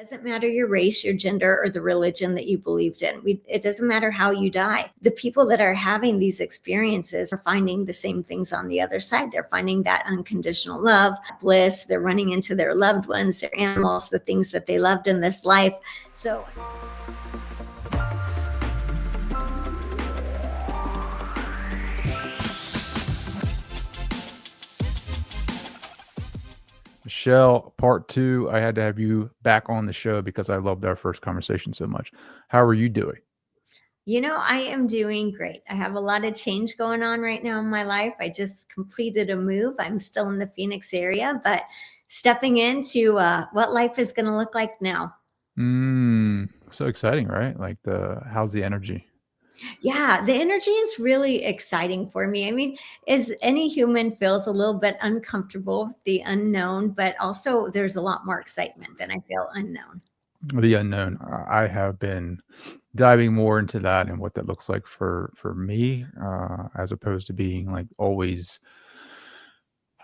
Doesn't matter your race, your gender, or the religion that you believed in. It doesn't matter how you die. The people that are having these experiences are finding the same things on the other side. They're finding that unconditional love, bliss. They're running into their loved ones, their animals, the things that they loved in this life. So Michelle, part two, I had to have you back on the show because I loved our first conversation so much. How are you doing? I am doing great. I have a lot of change going on right now in my life. I just completed a move. I'm still in the Phoenix area, but stepping into what life is going to look like now. So exciting, right? Like how's the energy? Yeah, the energy is really exciting for me. I mean, as any human feels a little bit uncomfortable with the unknown, but also there's a lot more excitement than I feel unknown. The unknown. I have been diving more into that and what that looks like for me, as opposed to being like always,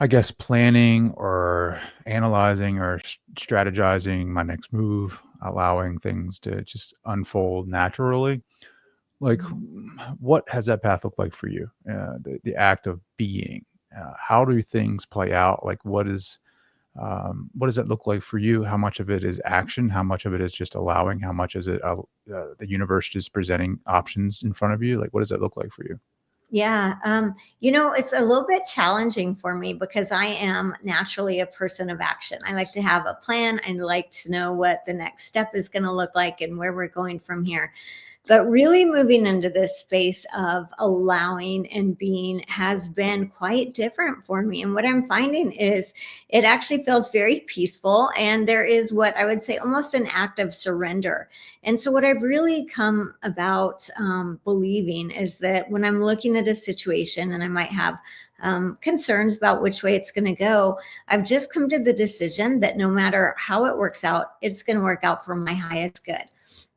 I guess, planning or analyzing or strategizing my next move, allowing things to just unfold naturally. Like, what has that path looked like for you? The act of being. How do things play out? Like, what does that look like for you? How much of it is action? How much of it is just allowing? How much is it the universe just presenting options in front of you? Like, what does that look like for you? Yeah, it's a little bit challenging for me because I am naturally a person of action. I like to have a plan. I like to know what the next step is going to look like and where we're going from here. But really moving into this space of allowing and being has been quite different for me. And what I'm finding is it actually feels very peaceful. And there is what I would say almost an act of surrender. And so, what I've really come about believing is that when I'm looking at a situation and I might have concerns about which way it's going to go, I've just come to the decision that no matter how it works out, it's going to work out for my highest good.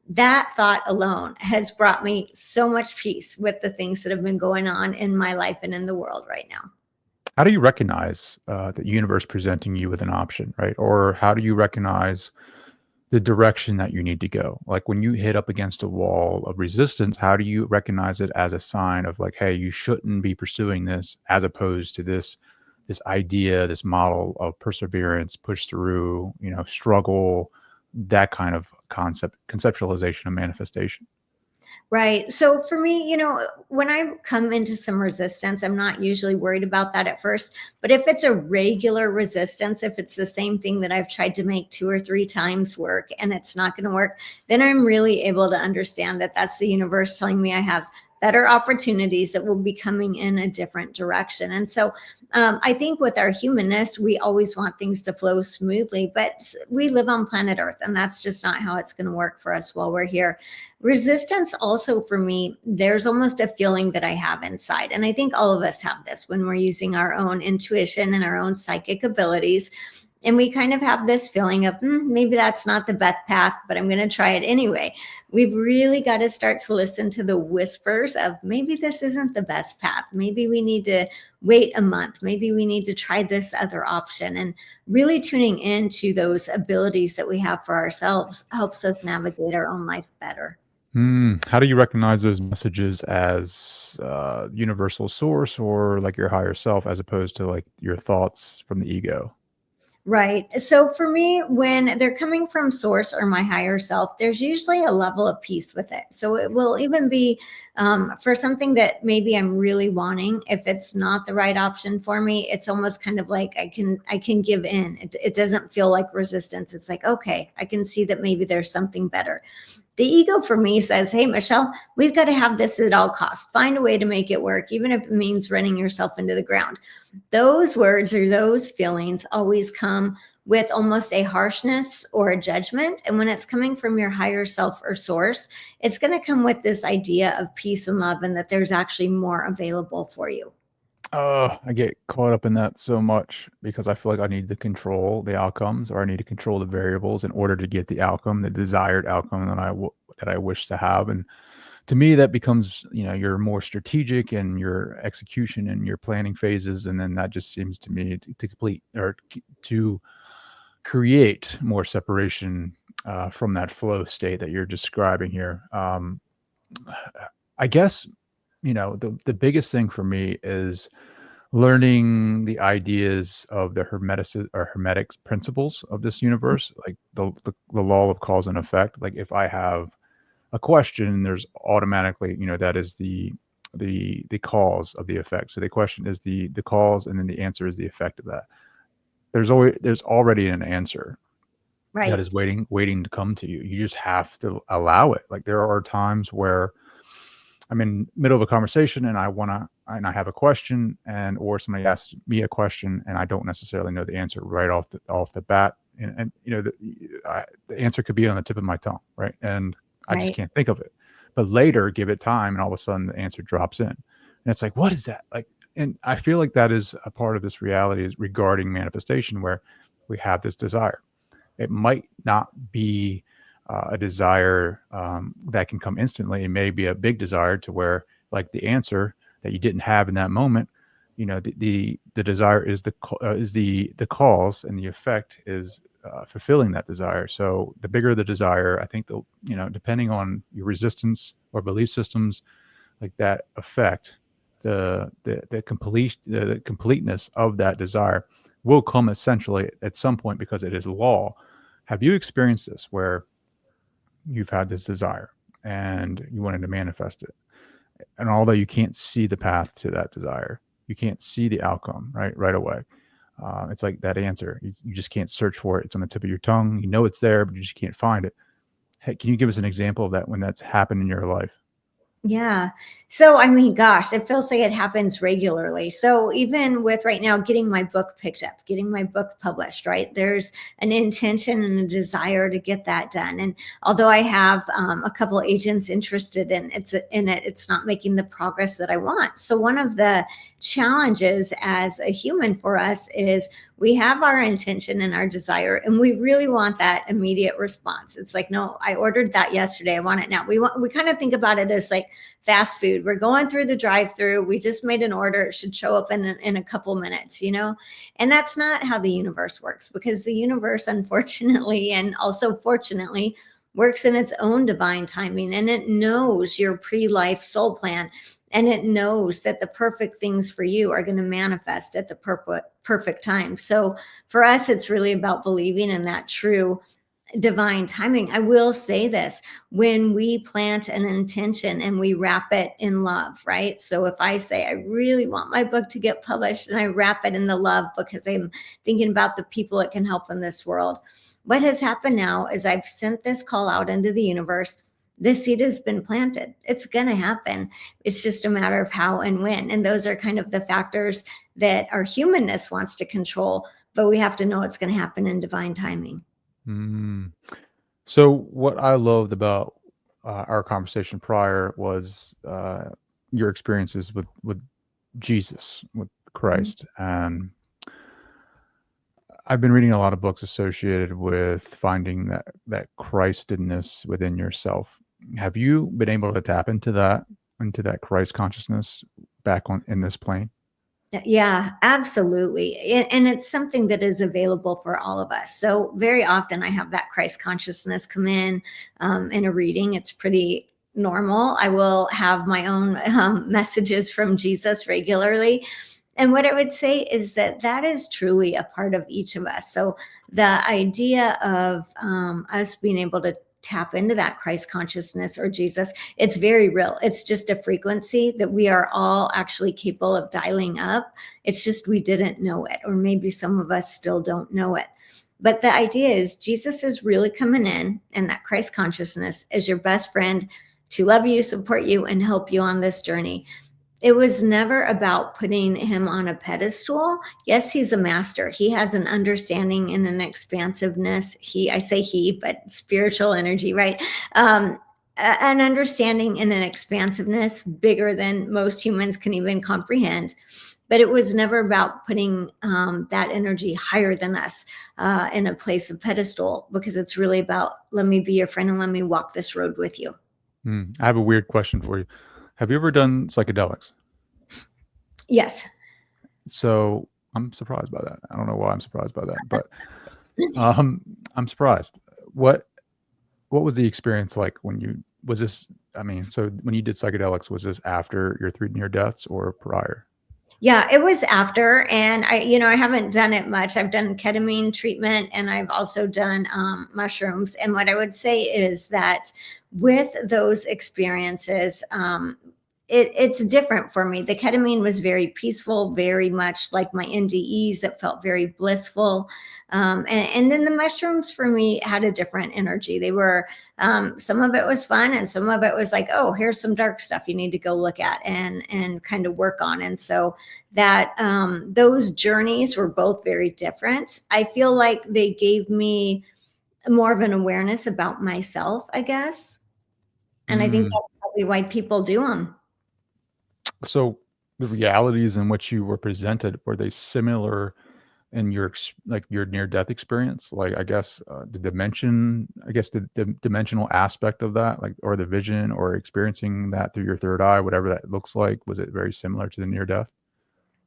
That thought alone has brought me so much peace with the things that have been going on in my life and in the world right now. How do you recognize the universe presenting you with an option, right? Or how do you recognize the direction that you need to go? Like when you hit up against a wall of resistance, how do you recognize it as a sign of like, hey, you shouldn't be pursuing this, as opposed to this idea, this model of perseverance, push through, struggle, that kind of conceptualization and manifestation? Right. So for me, when I come into some resistance, I'm not usually worried about that at first. But if it's a regular resistance, if it's the same thing that I've tried to make 2 or 3 times work and it's not going to work, then I'm really able to understand that that's the universe telling me I have better opportunities that will be coming in a different direction. And so I think with our humanness, we always want things to flow smoothly, but we live on planet Earth, and that's just not how it's going to work for us while we're here. Resistance also for me, there's almost a feeling that I have inside. And I think all of us have this when we're using our own intuition and our own psychic abilities. And we kind of have this feeling of maybe that's not the best path, but I'm going to try it anyway. We've really got to start to listen to the whispers of maybe this isn't the best path. Maybe we need to wait a month. Maybe we need to try this other option. And really tuning into those abilities that we have for ourselves helps us navigate our own life better. How do you recognize those messages as universal source or like your higher self, as opposed to like your thoughts from the ego? Right. So for me, when they're coming from source or my higher self, there's usually a level of peace with it. So it will even be for something that maybe I'm really wanting. If it's not the right option for me, it's almost kind of like I can give in. It doesn't feel like resistance. It's like, okay, I can see that maybe there's something better. The ego for me says, hey, Michelle, we've got to have this at all costs. Find a way to make it work, even if it means running yourself into the ground. Those words or those feelings always come with almost a harshness or a judgment. And when it's coming from your higher self or source, it's going to come with this idea of peace and love and that there's actually more available for you. I get caught up in that so much because I feel like I need to control the outcomes, or I need to control the variables in order to get the outcome, the desired outcome that I wish to have. And to me, that becomes, you're more strategic in your execution and your planning phases. And then that just seems to me to complete or to create more separation from that flow state that you're describing here. I guess, the biggest thing for me is learning the ideas of the hermetic principles of this universe, like the law of cause and effect. Like if I have a question, there's automatically, that is the cause of the effect. So the question is the cause, and then the answer is the effect of that. There's already an answer that Right. is waiting to come to you. You just have to allow it. Like there are times where I'm in middle of a conversation and I have a question, or somebody asks me a question and I don't necessarily know the answer right off the bat. And the answer could be on the tip of my tongue, right? And I just Right. can't think of it. But later, give it time, and all of a sudden the answer drops in. And it's like, what is that? Like, and I feel like that is a part of this reality is regarding manifestation, where we have this desire. It might not be a desire that can come instantly. It may be a big desire to where, like, the answer that you didn't have in that moment, the desire is the cause, and the effect is fulfilling that desire. So the bigger the desire, I think depending on your resistance or belief systems, like that affect the completeness of that desire will come essentially at some point, because it is law. Have you experienced this where you've had this desire and you wanted to manifest it, and although you can't see the path to that desire, you can't see the outcome right away, it's like that answer, you just can't search for it. It's on the tip of your tongue, it's there, but you just can't find it. Hey, can you give us an example of that when that's happened in your life? Yeah. So, I mean, gosh, it feels like it happens regularly. So, even with right now getting my book picked up, getting my book published, right? There's an intention and a desire to get that done. And although I have a couple of agents interested in it, it's not making the progress that I want. So, one of the challenges as a human for us is we have our intention and our desire, and we really want that immediate response. It's like, no, I ordered that yesterday, I want it now. We kind of think about it as like fast food. We're going through the drive-through, we just made an order, it should show up in a couple minutes. And that's not how the universe works, because the universe, unfortunately and also fortunately, works in its own divine timing, and it knows your pre-life soul plan, and it knows that the perfect things for you are going to manifest at the perfect time. So for us, it's really about believing in that true divine timing. I will say this: when we plant an intention and we wrap it in love, right? So if I say, I really want my book to get published, and I wrap it in the love because I'm thinking about the people it can help in this world, what has happened now is I've sent this call out into the universe. This seed has been planted. It's going to happen. It's just a matter of how and when. And those are kind of the factors that our humanness wants to control, but we have to know it's going to happen in divine timing. Mm. So what I loved about our conversation prior was your experiences with Jesus, with Christ. And I've been reading a lot of books associated with finding that Christedness within yourself. Have you been able to tap into that Christ consciousness back on in this plane? Yeah, absolutely. And it's something that is available for all of us. So, very often I have that Christ consciousness come in a reading. It's pretty normal. I will have my own messages from Jesus regularly. And what I would say is that that is truly a part of each of us. So, the idea of us being able to tap into that Christ consciousness or Jesus, it's very real. It's just a frequency that we are all actually capable of dialing up. It's just we didn't know it, or maybe some of us still don't know it. But the idea is Jesus is really coming in, and that Christ consciousness is your best friend to love you, support you, and help you on this journey. It was never about putting him on a pedestal. Yes, he's a master. He has an understanding and an expansiveness. I say he, but spiritual energy, right? An understanding and an expansiveness bigger than most humans can even comprehend. But it was never about putting that energy higher than us in a place of pedestal, because it's really about, let me be your friend and let me walk this road with you. I have a weird question for you. Have you ever done psychedelics? Yes. So I'm surprised by that. I don't know why I'm surprised by that, but um, I'm surprised. What? what was the experience like when you was this? I mean, so when you did psychedelics, was this after your 3 near deaths or prior? Yeah, it was after, and I haven't done it much. I've done ketamine treatment, and I've also done mushrooms. And what I would say is that with those experiences, it's different for me. The ketamine was very peaceful, very much like my NDEs. It felt very blissful. And then the mushrooms for me had a different energy. They were, some of it was fun, and some of it was like, oh, here's some dark stuff you need to go look at and kind of work on. And so that those journeys were both very different. I feel like they gave me more of an awareness about myself, I guess. And I think Mm. that's probably why people do them. So the realities in which you were presented, were they similar in your like your near death experience? Like, I guess the dimension, I guess the dimensional aspect of that, like, or the vision or experiencing that through your third eye, whatever that looks like, was it very similar to the near death?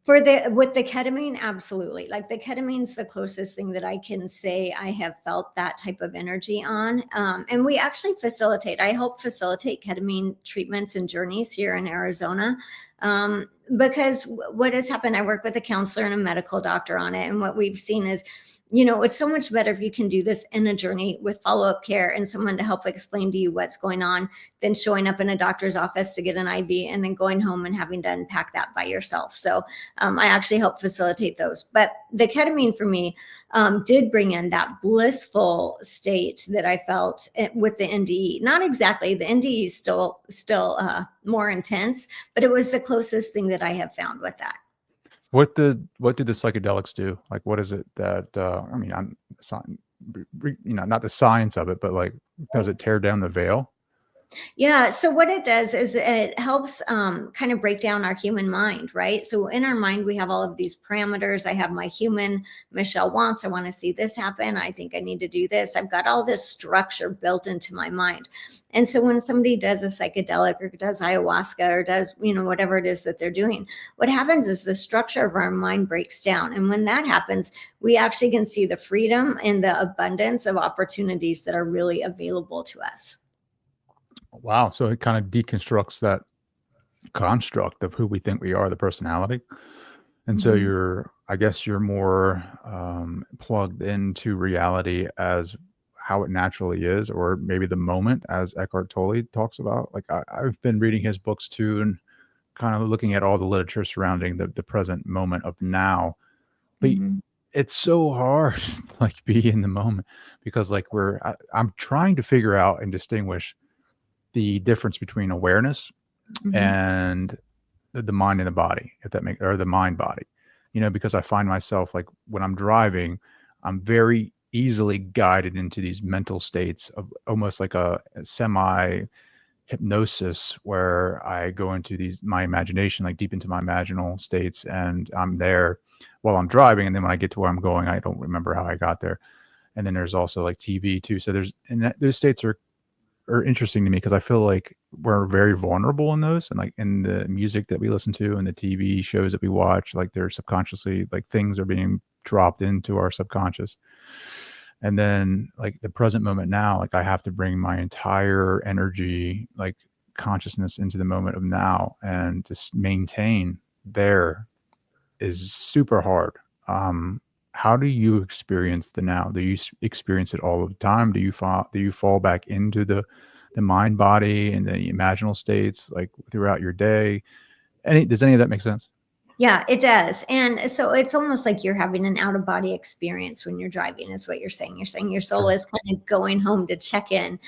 With the ketamine, absolutely. Like the ketamine's the closest thing that I can say I have felt that type of energy on. And we actually I help facilitate ketamine treatments and journeys here in Arizona. Because what has happened, I work with a counselor and a medical doctor on it. And what we've seen is, it's so much better if you can do this in a journey with follow-up care and someone to help explain to you what's going on than showing up in a doctor's office to get an IV and then going home and having to unpack that by yourself. So I actually help facilitate those. But the ketamine for me did bring in that blissful state that I felt with the NDE. Not exactly. The NDE is still more intense, but it was the closest thing that I have found with that. What do the psychedelics do? Like, what is it that I mean, I'm not the science of it, but like, does it tear down the veil? Yeah. So what it does is it helps kind of break down our human mind, right? So in our mind, we have all of these parameters. I have my human, Michelle wants, I want to see this happen. I think I need to do this. I've got all this structure built into my mind. And so when somebody does a psychedelic or does ayahuasca or does, whatever it is that they're doing, what happens is the structure of our mind breaks down. And when that happens, we actually can see the freedom and the abundance of opportunities that are really available to us. Wow. So it kind of deconstructs that construct of who we think we are, the personality. And so Mhm. I guess you're more plugged into reality as how it naturally is, or maybe the moment, as Eckhart Tolle talks about. Like, I've been reading his books too, and kind of looking at all the literature surrounding the present moment of now. But Mhm. it's so hard to, like, be in the moment, because like I'm trying to figure out and distinguish the difference between awareness Mhm. and the mind and the body, if that makes, or the mind body, because I find myself, like, when I'm driving, I'm very easily guided into these mental states of almost like a semi hypnosis, where I go into my imagination, like deep into my imaginal states, and I'm there while I'm driving. And then when I get to where I'm going, I don't remember how I got there. And then there's also like TV too. So those states are interesting to me, because I feel like we're very vulnerable in those, and like in the music that we listen to and the TV shows that we watch, like they're subconsciously, like, things are being dropped into our subconscious. And then, like, the present moment now, like, I have to bring my entire energy, like consciousness, into the moment of now, and just maintain there is super hard. How do you experience the now? Do you experience it all the time? Do you fall back into the mind body and the imaginal states, like, throughout your day? Does any of that make sense? Yeah, it does. And so it's almost like you're having an out of body experience when you're driving, is what you're saying. You're saying your soul Yeah. is kind of going home to check in.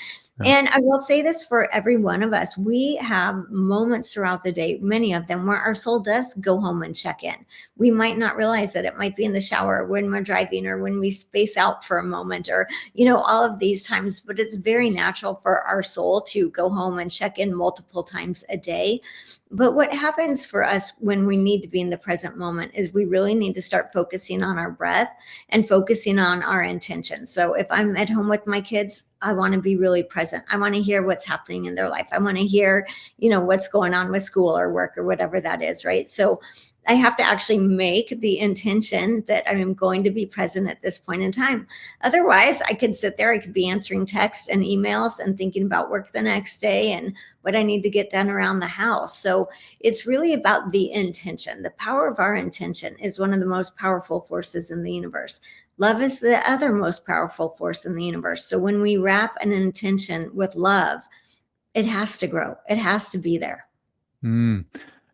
Yeah. And I will say this for every one of us, we have moments throughout the day, many of them, where our soul does go home and check in. We might not realize that. It might be in the shower, when we're driving, or when we space out for a moment, or, all of these times. But it's very natural for our soul to go home and check in multiple times a day. But what happens for us when we need to be in the present moment is we really need to start focusing on our breath and focusing on our intention. So if I'm at home with my kids, I want to be really present. I want to hear what's happening in their life. I want to hear, what's going on with school or work or whatever that is, right? So I have to actually make the intention that I am going to be present at this point in time. Otherwise, I could sit there, I could be answering texts and emails and thinking about work the next day and what I need to get done around the house. So it's really about the intention. The power of our intention is one of the most powerful forces in the universe. Love is the other most powerful force in the universe. So when we wrap an intention with love, it has to grow, it has to be there. Mm.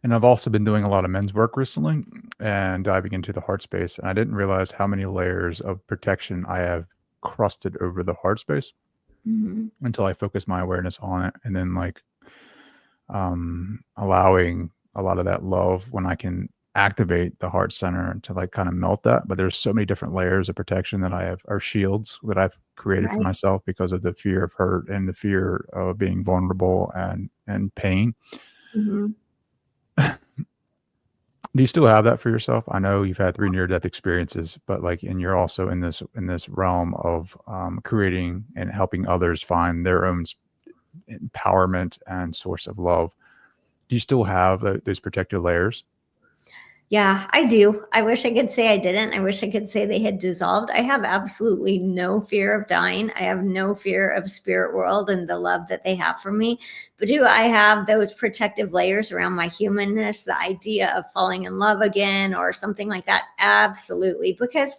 And I've also been doing a lot of men's work recently and diving into the heart space. And I didn't realize how many layers of protection I have crusted over the heart space Mhm. until I focused my awareness on it. And then, like, allowing a lot of that love when I can activate the heart center to, like, kind of melt that. But there's so many different layers of protection that I have, or shields that I've created for Right. myself because of the fear of hurt and the fear of being vulnerable and pain. Mhm. Do you still have that for yourself? I know you've had 3 near-death experiences, but, like, and you're also in this realm of, creating and helping others find their own empowerment and source of love. Do you still have those protective layers? Yeah, I do. I wish I could say I didn't. I wish I could say they had dissolved. I have absolutely no fear of dying. I have no fear of spirit world and the love that they have for me. But do I have those protective layers around my humanness, the idea of falling in love again or something like that? Absolutely. Because,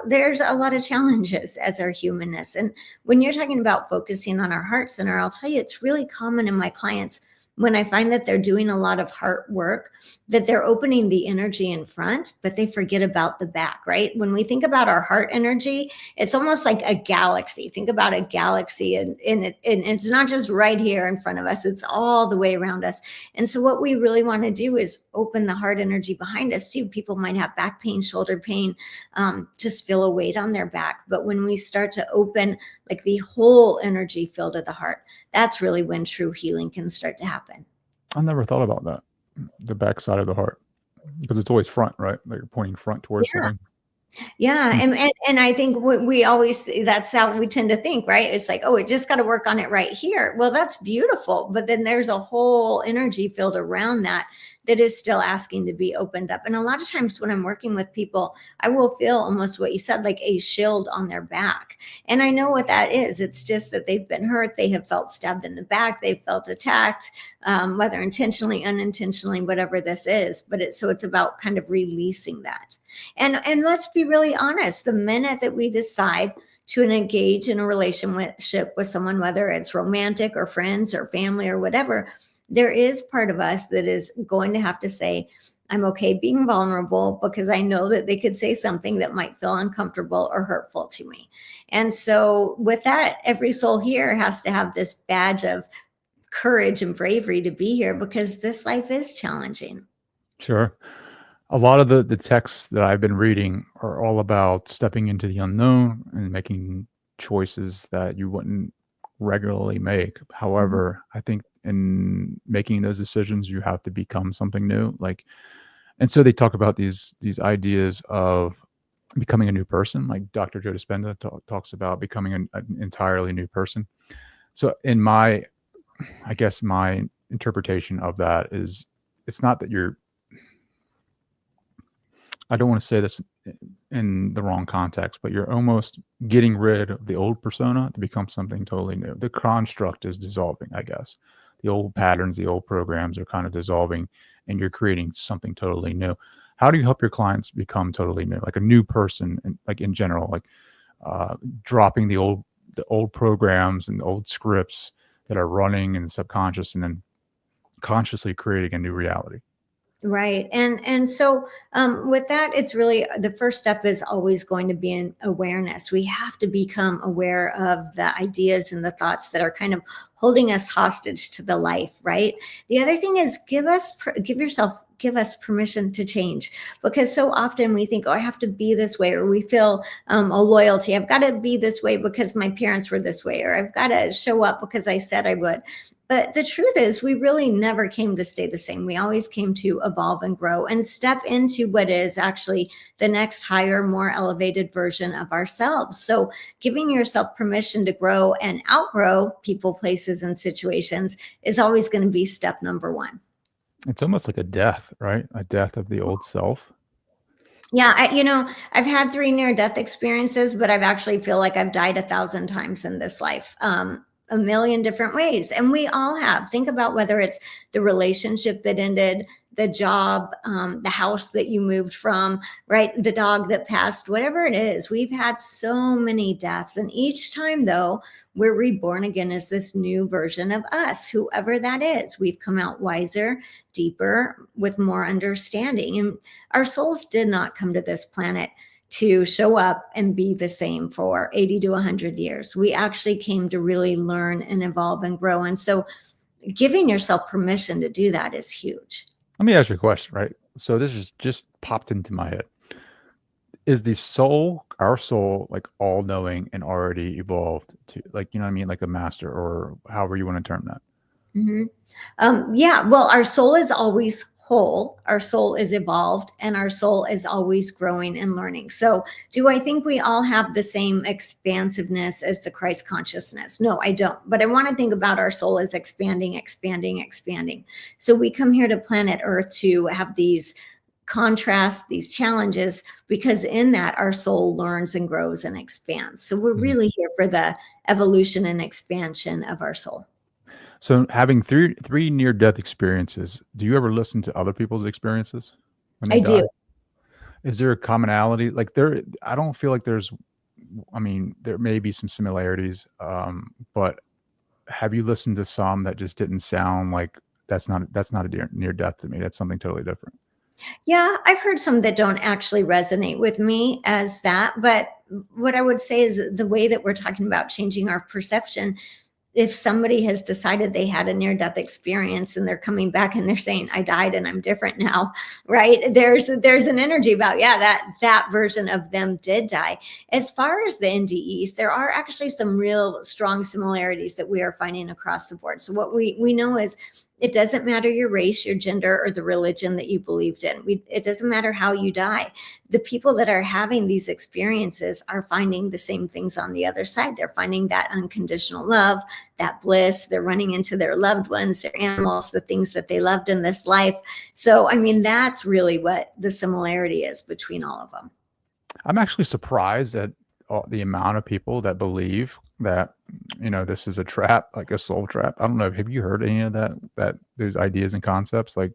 there's a lot of challenges as our humanness. And when you're talking about focusing on our heart center, I'll tell you, it's really common in my clients when I find that they're doing a lot of heart work, that they're opening the energy in front, but they forget about the back, right? When we think about our heart energy, it's almost like a galaxy. Think about a galaxy, and it's not just right here in front of us, it's all the way around us. And so, what we really want to do is open the heart energy behind us, too. People might have back pain, shoulder pain, just feel a weight on their back. But when we start to open like the whole energy field of the heart, that's really when true healing can start to happen. I never thought about that, the backside of the heart, because it's always front, right? Like, you're pointing front towards Yeah. something. Yeah, Hmm. and I think we always, that's how we tend to think, right? It's like, oh, it just got to work on it right here. Well, that's beautiful, but then there's a whole energy field around that that is still asking to be opened up. And a lot of times when I'm working with people, I will feel almost what you said, like a shield on their back. And I know what that is. It's just that they've been hurt, they have felt stabbed in the back, they've felt attacked, whether intentionally, unintentionally, whatever this is. But it's about kind of releasing that. And let's be really honest, the minute that we decide to engage in a relationship with someone, whether it's romantic or friends or family or whatever, there is part of us that is going to have to say, I'm okay being vulnerable because I know that they could say something that might feel uncomfortable or hurtful to me. And so, with that, every soul here has to have this badge of courage and bravery to be here because this life is challenging. Sure. A lot of the texts that I've been reading are all about stepping into the unknown and making choices that you wouldn't regularly make. However, I think in making those decisions, you have to become something new. Like, and so they talk about these ideas of becoming a new person. Like Dr. Joe Dispenza talks about becoming an entirely new person. So in I guess my interpretation of that is, it's not that you're, I don't want to say this in the wrong context, but you're almost getting rid of the old persona to become something totally new. The construct is dissolving, I guess. The old patterns, the old programs are kind of dissolving, and you're creating something totally new. How do you help your clients become totally new, like a new person, and like in general, like dropping the old programs and old scripts that are running in the subconscious, and then consciously creating a new reality? Right. And so with that, it's really the first step is always going to be an awareness. We have to become aware of the ideas and the thoughts that are kind of holding us hostage to the life, right? The other thing is give us permission to change, because so often we think, oh, I have to be this way, or we feel a loyalty. I've got to be this way because my parents were this way, or I've got to show up because I said I would. But the truth is, we really never came to stay the same. We always came to evolve and grow and step into what is actually the next higher, more elevated version of ourselves. So, giving yourself permission to grow and outgrow people, places, and situations is always going to be step number one. It's almost like a death, right? A death of the old self. Yeah, I've had 3 near-death experiences, but I've actually feel like I've died 1,000 times in this life, a million different ways, and we all have. Think about whether it's the relationship that ended, the job, the house that you moved from, right? The dog that passed, whatever it is. We've had so many deaths, and each time, though, we're reborn again as this new version of us, whoever that is. We've come out wiser, deeper, with more understanding, and our souls did not come to this planet to show up and be the same for 80 to 100 years. We actually came to really learn and evolve and grow. And so giving yourself permission to do that is huge. Let me ask you a question, right? So this is just popped into my head. Is the soul, our soul, like all knowing and already evolved to, like, you know what I mean? Like a master, or however you want to term that. Mhm. Yeah, well, our soul is always whole, our soul is evolved, and our soul is always growing and learning. So, do I think we all have the same expansiveness as the Christ consciousness? No, I don't. But I want to think about our soul as expanding, expanding, expanding. So, we come here to planet Earth to have these contrasts, these challenges, because in that our soul learns and grows and expands. So, we're Mhm. really here for the evolution and expansion of our soul. So having three near death experiences, do you ever listen to other people's experiences when they I die? do. Is there a commonality? Like there, I don't feel like there's. I mean, there may be some similarities, but have you listened to some that just didn't sound like that's not a near death to me? That's something totally different. Yeah, I've heard some that don't actually resonate with me as that. But what I would say is the way that we're talking about changing our perception, if somebody has decided they had a near death experience and they're coming back and they're saying I died and I'm different now, right? There's an energy about, yeah, that version of them did die. As far as the NDEs, there are actually some real strong similarities that we are finding across the board. So what we know is it doesn't matter your race, your gender, or the religion that you believed in. It doesn't matter how you die. The people that are having these experiences are finding the same things on the other side. They're finding that unconditional love, that bliss. They're running into their loved ones, their animals, the things that they loved in this life. So, I mean, that's really what the similarity is between all of them. I'm actually surprised at the amount of people that believe that, this is a trap, like a soul trap. I don't know. Have you heard any of that? That those ideas and concepts, like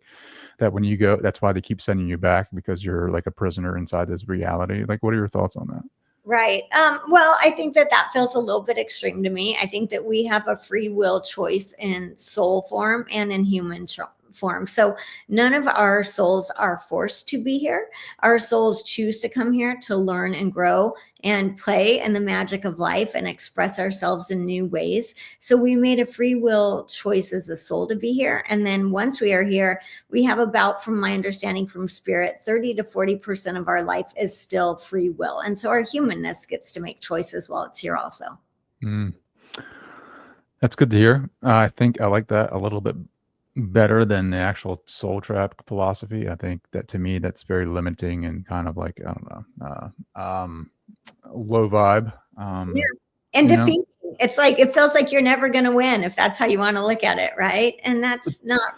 that when you go, that's why they keep sending you back, because you're like a prisoner inside this reality. Like, what are your thoughts on that? Right. Well, I think that feels a little bit extreme to me. I think that we have a free will choice in soul form and in human form. So none of our souls are forced to be here. Our souls choose to come here to learn and grow and play in the magic of life and express ourselves in new ways. So we made a free will choice as a soul to be here. And then once we are here, we have about, from my understanding from spirit, 30 to 40% of our life is still free will. And so our humanness gets to make choices while it's here also. Mm, that's good to hear. I think I like that a little bit better than the actual soul trap philosophy. I think that, to me, that's very limiting and kind of like, I don't know, low vibe. Yeah. And You know, defeating. It's like it feels like you're never going to win if that's how you want to look at it, right? And that's not.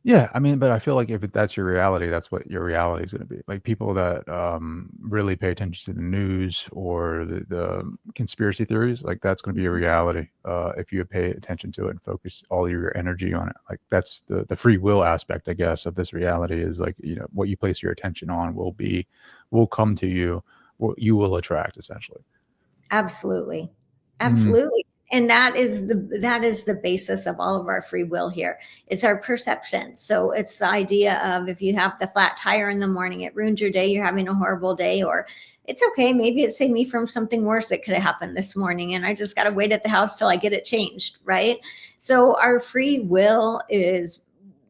Yeah, I mean, but I feel like if that's your reality, that's what your reality is going to be. Like people that really pay attention to the news or the conspiracy theories, like that's going to be a reality if you pay attention to it and focus all your energy on it. Like that's the free will aspect, I guess, of this reality is like, what you place your attention on will come to you, what you will attract essentially. Absolutely. Mm, Absolutely. And that is the basis of all of our free will here. It's our perception. So it's the idea of if you have the flat tire in the morning, it ruins your day, you're having a horrible day, or it's okay, maybe it saved me from something worse that could have happened this morning and I just got to wait at the house till I get it changed, right? So our free will is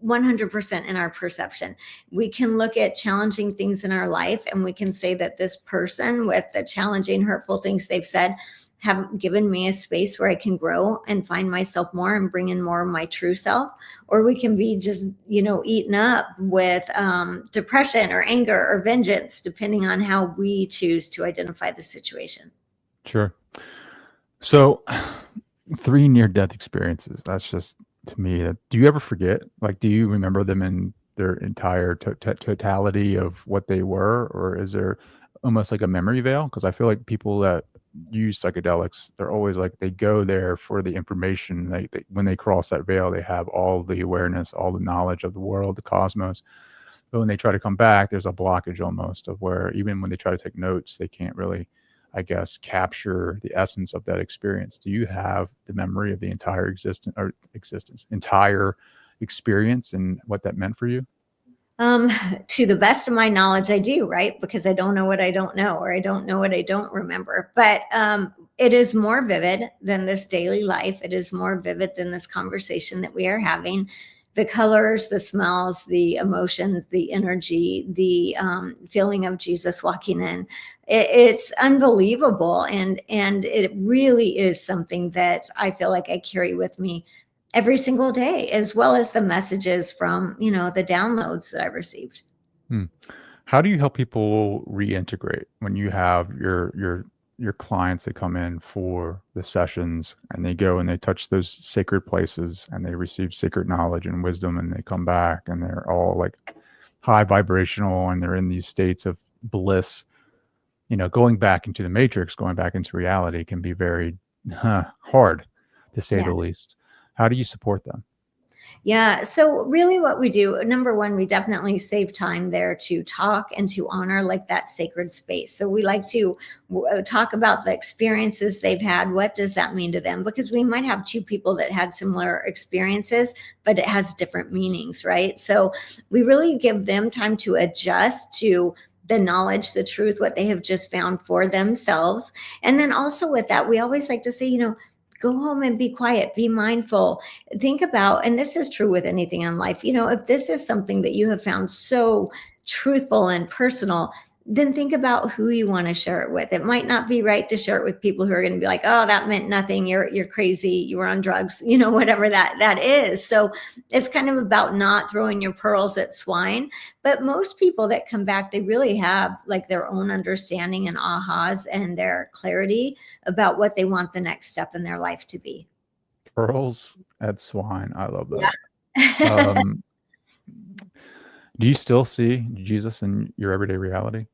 100% in our perception. We can look at challenging things in our life and we can say that this person, with the challenging, hurtful things they've said, have given me a space where I can grow and find myself more and bring in more of my true self. Or we can be just, eaten up with depression or anger or vengeance, depending on how we choose to identify the situation. sure. So, three near death experiences. That's just to me. Do you ever forget? Like, do you remember them in their entire totality of what they were, or is there almost like a memory veil? Because I feel like people that use psychedelics, they're always like they go there for the information. When they cross that veil, they have all the awareness, all the knowledge of the world, the cosmos. But when they try to come back, there's a blockage almost of where even when they try to take notes, they can't really, I guess, capture the essence of that experience. Do you have the memory of the entire entire experience and what that meant for you? Um, to the best of my knowledge, I do, right? Because I don't know what I don't know, or I don't know what I don't remember. But it is more vivid than this daily life. It is more vivid than this conversation that we are having. The colors, the smells, the emotions, the energy, the feeling of Jesus walking in. It's unbelievable. And it really is something that I feel like I carry with me every single day, as well as the messages from, the downloads that I've received. Hmm. How do you help people reintegrate when you have your clients that come in for the sessions and they go and they touch those sacred places and they receive sacred knowledge and wisdom and they come back and they're all like high vibrational and they're in these states of bliss. Going back into the matrix, going back into reality can be very hard, to say Yeah. the least. How do you support them? Yeah. So really what we do, number one, we definitely save time there to talk and to honor like that sacred space. So we like to talk about the experiences they've had. What does that mean to them? Because we might have two people that had similar experiences, but it has different meanings, right? So we really give them time to adjust to the knowledge, the truth, what they have just found for themselves. And then also with that, we always like to say, go home and be quiet, be mindful, think about, and this is true with anything in life, if this is something that you have found so truthful and personal, then think about who you want to share it with. It might not be right to share it with people who are going to be like, oh, that meant nothing, you're crazy, you were on drugs, whatever that is. So it's kind of about not throwing your pearls at swine. But most people that come back, they really have like their own understanding and ahas and their clarity about what they want the next step in their life to be. Pearls at swine. I love that. Yeah. Um, do you still see Jesus in your everyday reality?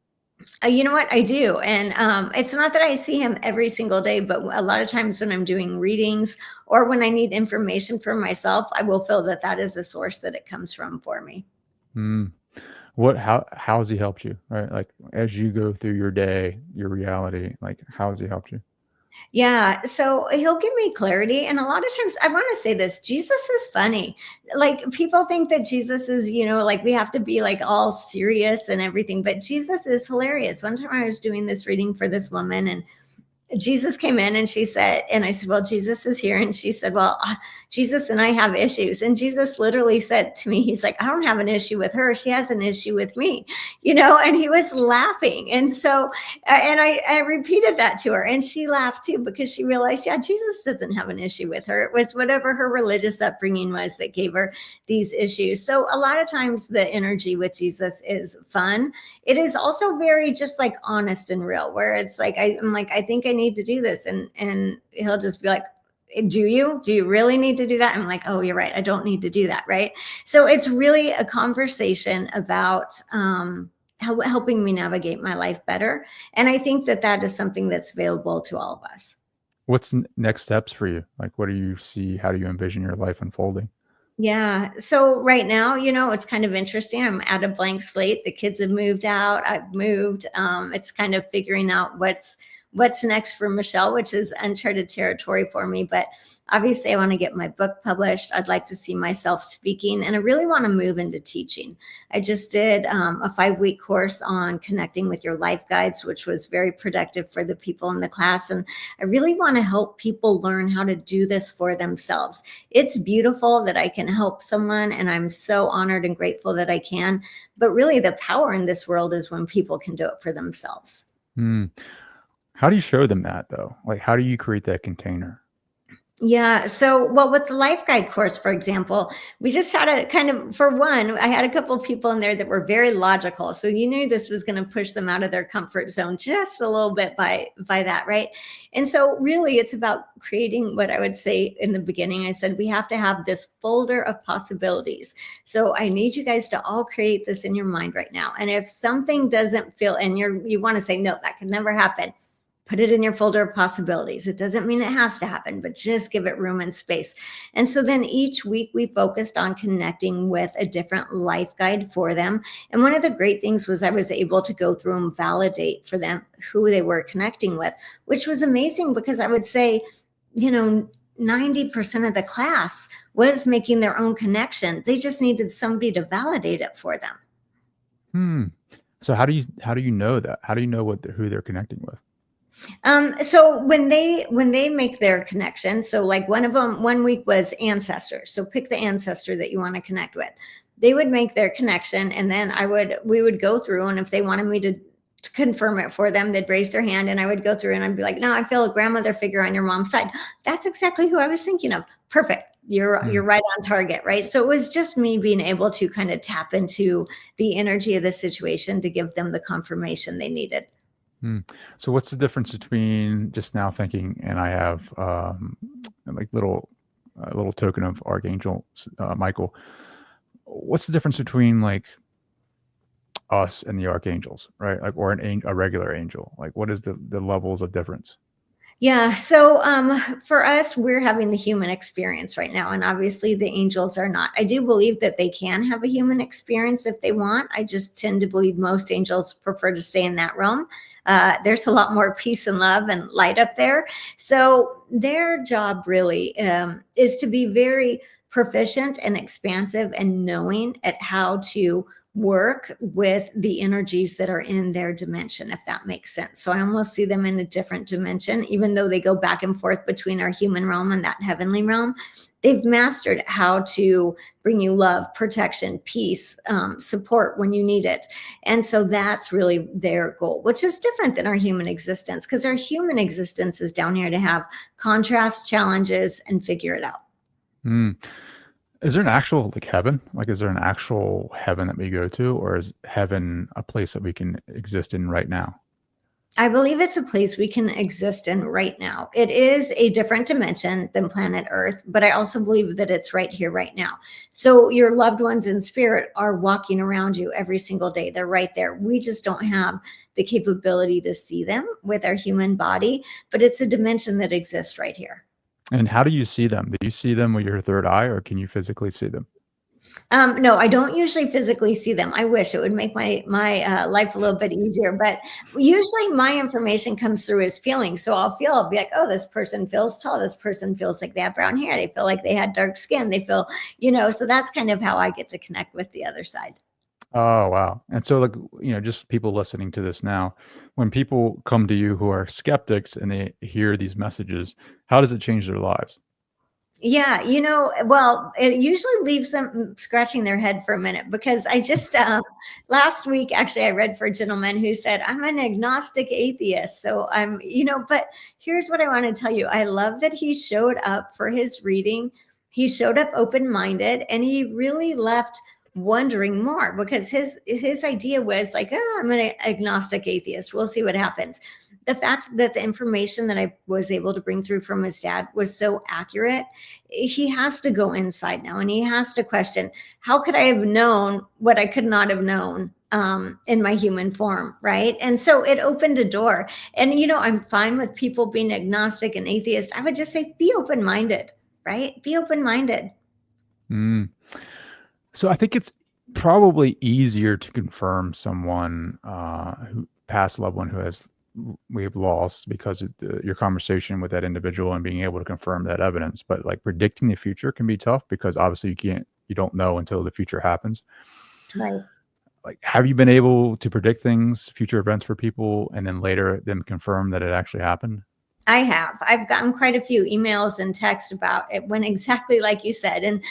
You know what? I do. And it's not that I see him every single day, but a lot of times when I'm doing readings or when I need information for myself, I will feel that that is a source that it comes from for me. Mm. How has he helped you? Right? Like as you go through your day, your reality, like how has he helped you? Yeah. So he'll give me clarity. And a lot of times, I want to say this, Jesus is funny. Like people think that Jesus is, like we have to be like all serious and everything, but Jesus is hilarious. One time I was doing this reading for this woman, and Jesus came in and she said, and I said, well, Jesus is here. And she said, well, Jesus and I have issues. And Jesus literally said to me, he's like, I don't have an issue with her. She has an issue with me, and he was laughing. And so, and I repeated that to her and she laughed too, because she realized, yeah, Jesus doesn't have an issue with her. It was whatever her religious upbringing was that gave her these issues. So a lot of times the energy with Jesus is fun. It is also very just like honest and real, where it's like I'm like, I think I need to do this, and he'll just be like, do you really need to do that? I'm like, oh, you're right, I don't need to do that, right? So it's really a conversation about helping me navigate my life better, and I think that that is something that's available to all of us. What's next steps for you? Like what do you see? How do you envision your life unfolding? Yeah. So right now, it's kind of interesting. I'm at a blank slate. The kids have moved out. I've moved. It's kind of figuring out what's next for Michelle, which is uncharted territory for me. But obviously, I want to get my book published. I'd like to see myself speaking, and I really want to move into teaching. I just did a 5-week course on connecting with your life guides, which was very productive for the people in the class. And I really want to help people learn how to do this for themselves. It's beautiful that I can help someone, and I'm so honored and grateful that I can. But really, the power in this world is when people can do it for themselves. Hmm. How do you show them that though? Like how do you create that container? Yeah. So, well, with the life guide course, for example, we just had a kind of, for one, I had a couple of people in there that were very logical. So you knew this was going to push them out of their comfort zone just a little bit by that, right? And so really it's about creating what I would say in the beginning. I said we have to have this folder of possibilities. So I need you guys to all create this in your mind right now. And if something doesn't feel, and you want to say, no, that can never happen, put it in your folder of possibilities. It doesn't mean it has to happen, but just give it room and space. And so then each week we focused on connecting with a different life guide for them. And one of the great things was I was able to go through and validate for them who they were connecting with, which was amazing because I would say, 90% of the class was making their own connection. They just needed somebody to validate it for them. Hmm. So how do you know that? How do you know who they're connecting with? So when they make their connection, so like one of them one week was ancestors. So pick the ancestor that you want to connect with. They would make their connection, and then we would go through, and if they wanted me to confirm it for them, they'd raise their hand, and I would go through and I'd be like, no, I feel a grandmother figure on your mom's side. That's exactly who I was thinking of. Perfect. You're right on target, right? So it was just me being able to kind of tap into the energy of the situation to give them the confirmation they needed. Hmm. So what's the difference between just now thinking, and I have like a little token of Archangel Michael. What's the difference between like us and the archangels, right? Like, or a regular angel. Like, what is the levels of difference? Yeah. So for us, we're having the human experience right now. And obviously, the angels are not. I do believe that they can have a human experience if they want. I just tend to believe most angels prefer to stay in that realm. There's a lot more peace and love and light up there. So their job really is to be very proficient and expansive and knowing at how to work with the energies that are in their dimension, if that makes sense. So I almost see them in a different dimension, even though they go back and forth between our human realm and that heavenly realm. They've mastered how to bring you love, protection, peace, support when you need it. And so that's really their goal, which is different than our human existence, because our human existence is down here to have contrast, challenges, and figure it out. Hmm. Is there an actual like heaven? Like, is there an actual heaven that we go to, or is heaven a place that we can exist in right now? I believe it's a place we can exist in right now. It is a different dimension than planet Earth, but I also believe that it's right here, right now. So your loved ones in spirit are walking around you every single day. They're right there. We just don't have the capability to see them with our human body, but it's a dimension that exists right here. And how do you see them? Do you see them with your third eye, or can you physically see them? No, I don't usually physically see them. I wish it would make my life a little bit easier, but usually my information comes through as feelings. So I'll be like, oh, this person feels tall. This person feels like they have brown hair. They feel like they had dark skin. They feel, so that's kind of how I get to connect with the other side. Oh, wow. And so, like, just people listening to this now, when people come to you who are skeptics and they hear these messages, how does it change their lives? Yeah, well, it usually leaves them scratching their head for a minute because I just last week actually I read for a gentleman who said, I'm an agnostic atheist. So but here's what I want to tell you. I love that he showed up for his reading. He showed up open-minded and he really left wondering more because his idea was like, oh, I'm an agnostic atheist. We'll see what happens. The fact that the information that I was able to bring through from his dad was so accurate, he has to go inside now and he has to question, how could I have known what I could not have known in my human form, right? And so it opened a door. And I'm fine with people being agnostic and atheist. I would just say be open-minded, right? Be open-minded. Mm. So I think it's probably easier to confirm someone who past loved one who has we've lost because of your conversation with that individual and being able to confirm that evidence. But like predicting the future can be tough because obviously you don't know until the future happens. Right. Like, have you been able to predict things, future events for people, and then later them confirm that it actually happened? I have. I've gotten quite a few emails and texts about it when exactly like you said. And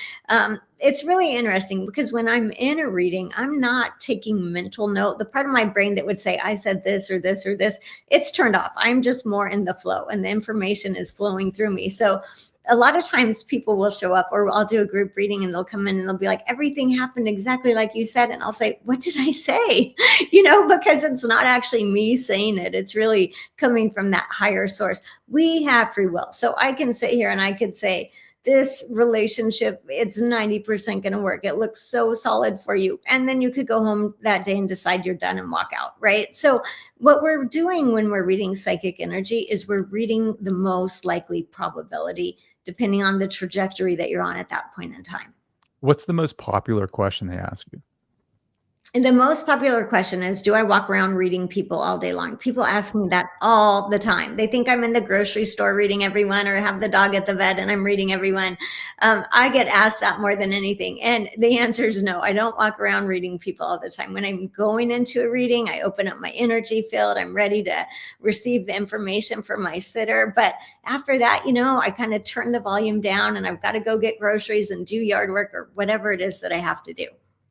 it's really interesting because when I'm in a reading, I'm not taking mental note. The part of my brain that would say, I said this or this or this, it's turned off. I'm just more in the flow and the information is flowing through me. So a lot of times people will show up, or I'll do a group reading and they'll come in and they'll be like, everything happened exactly like you said. And I'll say, what did I say? Because it's not actually me saying it. It's really coming from that higher source. We have free will. So I can sit here and I could say, this relationship, it's 90% going to work. It looks so solid for you. And then you could go home that day and decide you're done and walk out, right? So what we're doing when we're reading psychic energy is we're reading the most likely probability, depending on the trajectory that you're on at that point in time. What's the most popular question they ask you? And the most popular question is, do I walk around reading people all day long? People ask me that all the time. They think I'm in the grocery store reading everyone, or have the dog at the vet and I'm reading everyone. I get asked that more than anything. And the answer is no, I don't walk around reading people all the time. When I'm going into a reading, I open up my energy field. I'm ready to receive the information from my sitter. But after that, I kind of turn the volume down and I've got to go get groceries and do yard work or whatever it is that I have to do.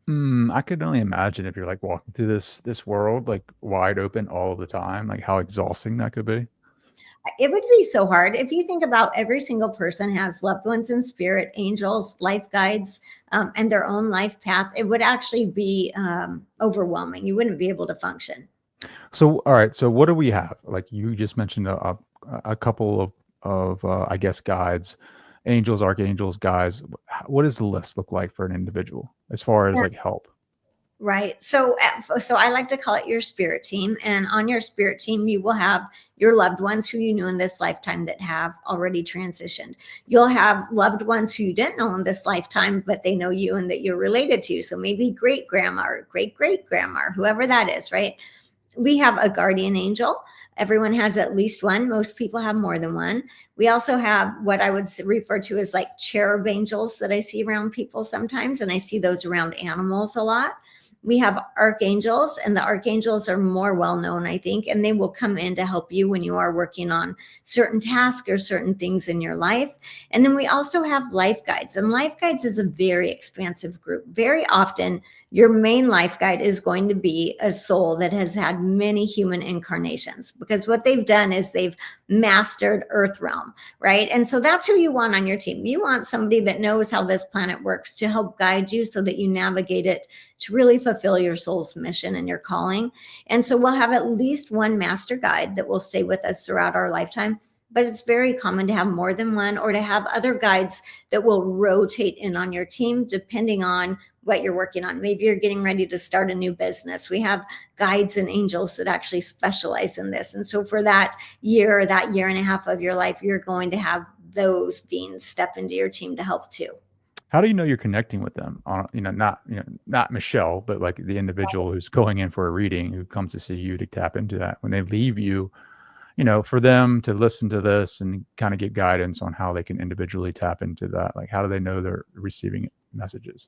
I could only imagine if you're like walking through this world like wide open all of the time, like how exhausting that could be. It would be so hard. If you think about, every single person has loved ones in spirit, angels, life guides, and their own life path. It would actually be overwhelming. You wouldn't be able to function. So, all right. So, what do we have? Like you just mentioned a couple of I guess guides, angels, archangels, guides. What does the list look like for an individual as far as like help? Right. So I like to call it your spirit team. And on your spirit team, you will have your loved ones who you knew in this lifetime that have already transitioned. You'll have loved ones who you didn't know in this lifetime, but they know you and that you're related to. So maybe great grandma or great great grandma, whoever that is, right? We have a guardian angel. Everyone has at least one. Most people have more than one. We also have what I would refer to as like cherub angels that I see around people sometimes. And I see those around animals a lot. We have archangels, and the archangels are more well-known, I think, and they will come in to help you when you are working on certain tasks or certain things in your life. And then we also have life guides, and life guides is a very expansive group. Very often, your main life guide is going to be a soul that has had many human incarnations, because what they've done is they've mastered Earth realm, right? And so that's who you want on your team. You want somebody that knows how this planet works to help guide you so that you navigate it to really fulfill your soul's mission and your calling. And so we'll have at least one master guide that will stay with us throughout our lifetime. But it's very common to have more than one, or to have other guides that will rotate in on your team depending on what you're working on. Maybe you're getting ready to start a new business. We have guides and angels that actually specialize in this. And so for that year or that year and a half of your life, you're going to have those beings step into your team to help too. How do you know you're connecting with them? Not Michelle, but like the individual who's going in for a reading, who comes to see you to tap into that. When they leave you, for them to listen to this and kind of get guidance on how they can individually tap into that. Like, how do they know they're receiving messages?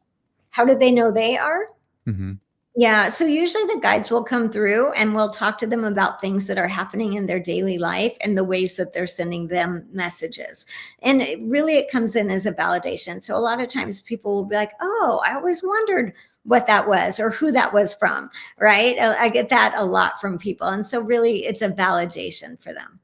How do they know they are? Mm-hmm. Yeah. So usually the guides will come through and we'll talk to them about things that are happening in their daily life and the ways that they're sending them messages. And it comes in as a validation. So a lot of times people will be like, oh, I always wondered what that was or who that was from, right? I get that a lot from people. And so really it's a validation for them.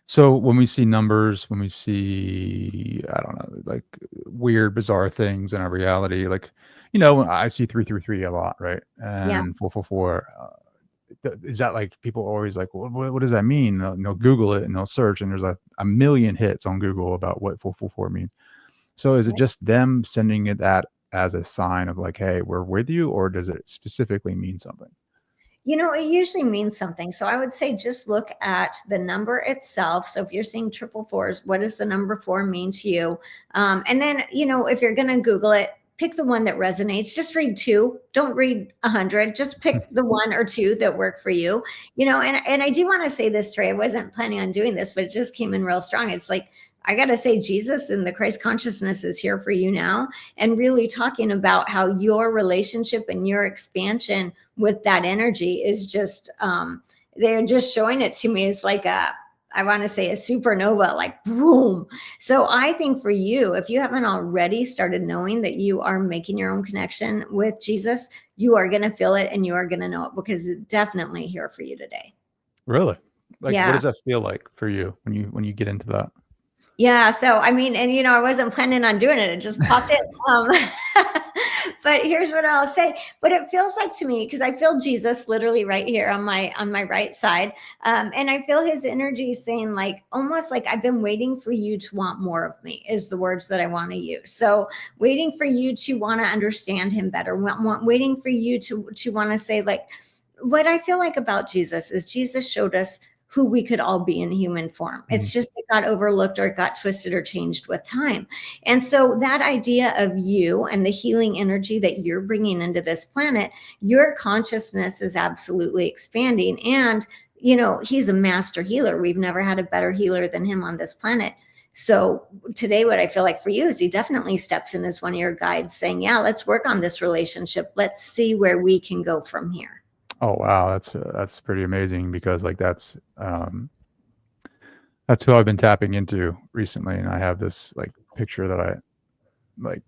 So when we see numbers, when we see, I don't know, like weird, bizarre things in our reality, like, I see 333 a lot, right? Yeah. And 444. Is that like people are always like, what does that mean? They'll Google it and they'll search, and there's a million hits on Google about what 444 means. So is it just them sending it that as a sign of like, hey, we're with you, or does it specifically mean something? It usually means something. So I would say just look at the number itself. So if you're seeing triple fours, what does the number 4 mean to you? And then, if you're going to Google it, pick the one that resonates. Just read 2. Don't read 100. Just pick the 1 or 2 that work for you. And I do want to say this, Trey. I wasn't planning on doing this, but it just came in real strong. It's like, I got to say, Jesus and the Christ consciousness is here for you now. And really talking about how your relationship and your expansion with that energy is just, they're just showing it to me as like I want to say a supernova, like boom. So I think for you, if you haven't already started knowing that you are making your own connection with Jesus, you are going to feel it and you are going to know it, because it's definitely here for you today. Really? Like, what Yeah. does that feel like for you when you get into that? Yeah. So, I mean, and I wasn't planning on doing it. It just popped in. But here's what I'll say. But it feels like to me, because I feel Jesus literally right here on my right side. And I feel his energy saying, like, almost like, I've been waiting for you to want more of me, is the words that I want to use. So waiting for you to want to understand him better, waiting for you to want to say, like, what I feel like about Jesus is Jesus showed us who we could all be in human form. It's just it got overlooked, or it got twisted or changed with time. And so that idea of you and the healing energy that you're bringing into this planet, your consciousness is absolutely expanding. And, he's a master healer. We've never had a better healer than him on this planet. So today, what I feel like for you is he definitely steps in as one of your guides, saying, yeah, let's work on this relationship. Let's see where we can go from here. Oh wow, that's pretty amazing, because like that's who I've been tapping into recently, and I have this like picture that I like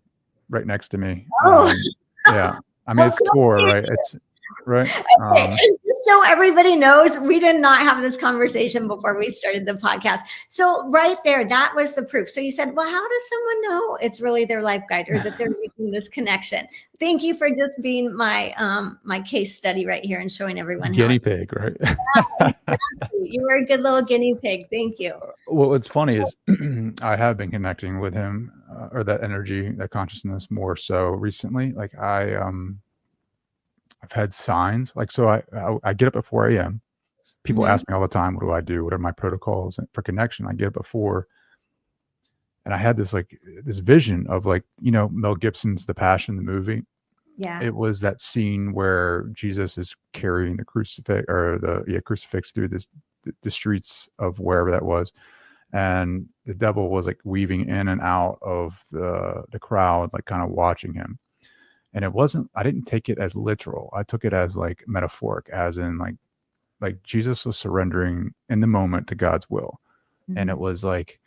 right next to me. Oh, Yeah, I mean well, it's Tor, right? cool. It's right. Okay, and just so everybody knows, we did not have this conversation before we started the podcast. So right there, that was the proof. So you said, well, how does someone know it's really their life guide, or that they're making this connection? Thank you for just being my case study right here and showing everyone how Guinea pig, right? exactly. You were a good little guinea pig. Thank you. Well, what's funny is I have been connecting with him, or that energy, that consciousness, more so recently. Like I've had signs. Like so, I get up at 4 a.m. People Mhm. ask me all the time, what do I do? What are my protocols for connection? I get up at 4, and I had this vision of, like, Mel Gibson's The Passion, the movie. Yeah. It was that scene where Jesus is carrying the crucifix, or the crucifix, through the streets of wherever that was, and the devil was like weaving in and out of the crowd, like kind of watching him. And I didn't take it as literal. I took it as like metaphoric, as in like Jesus was surrendering in the moment to God's will. And it Mhm. was like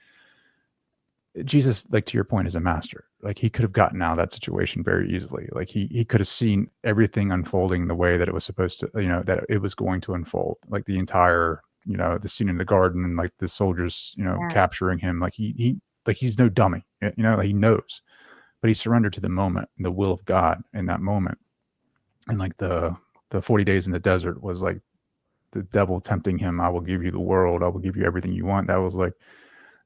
Jesus, like, to your point, is a master. Like, he could have gotten out of that situation very easily. Like, he could have seen everything unfolding the way that it was supposed to, that it was going to unfold. Like the entire, the scene in the garden, and like the soldiers, Yeah. capturing him. Like like he's no dummy. Like, he knows, but he surrendered to the moment and the will of God in that moment. And like the 40 days in the desert was like the devil tempting him. I will give you the world. I will give you everything you want. That was like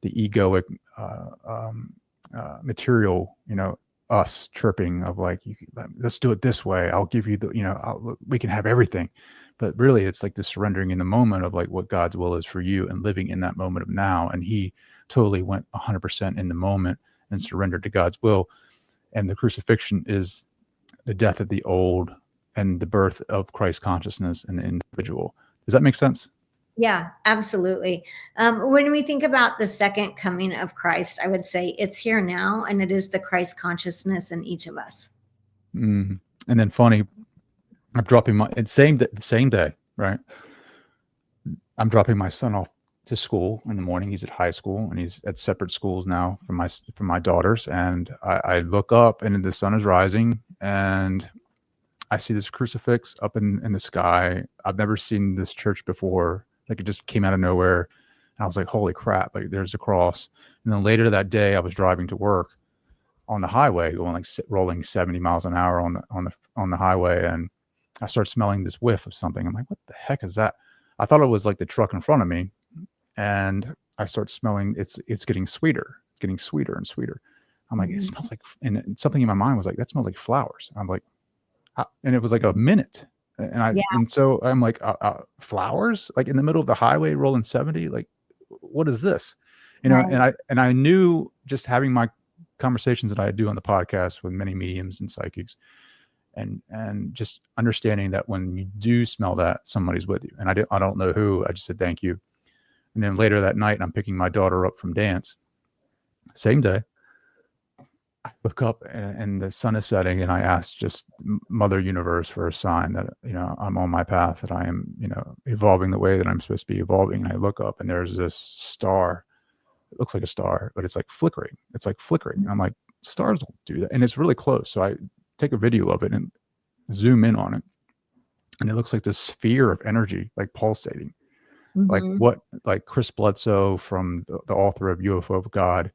the egoic material, us chirping of like, let's do it this way. I'll give you we can have everything. But really, it's like the surrendering in the moment of like what God's will is for you, and living in that moment of now. And he totally went 100% in the moment and surrendered to God's will. And the crucifixion is the death of the old and the birth of Christ consciousness in the individual. Does that make sense? Yeah, absolutely. When we think about the second coming of Christ, I would say it's here now, and it is the Christ consciousness in each of us. Mm. And then funny, I'm dropping the same day, right? I'm dropping my son off to school in the morning. He's at high school, and he's at separate schools now from my daughters. And I look up, and the sun is rising, and I see this crucifix up in the sky. I've never seen this church before. Like, it just came out of nowhere. And I was like, holy crap, like, there's a cross. And then later that day, I was driving to work on the highway, going like rolling 70 miles an hour on the highway, and I start smelling this whiff of something. I'm like, what the heck is that? I thought it was like the truck in front of me, and I start smelling it's getting sweeter. It's getting sweeter and sweeter. I'm like, it Mhm. smells like, and something in my mind was like, that smells like flowers. I'm like, and it was like a minute. Yeah, And so I'm like, flowers, like in the middle of the highway rolling 70, like, what is this? right. And I knew, just having my conversations that I do on the podcast with many mediums and psychics, and just understanding that when you do smell that, somebody's with you. And I don't know who. I just said thank you. And then later that night, I'm picking my daughter up from dance. Same day, I look up, and the sun is setting, and I ask just Mother Universe for a sign that, I'm on my path, that I am, evolving the way that I'm supposed to be evolving. And I look up, and there's this star. It looks like a star, but it's like flickering. It's like flickering. And I'm like, stars don't do that. And it's really close. So I take a video of it and zoom in on it. And it looks like this sphere of energy, like pulsating. Like Hmm. what, like Chris Bledsoe from the author of UFO of God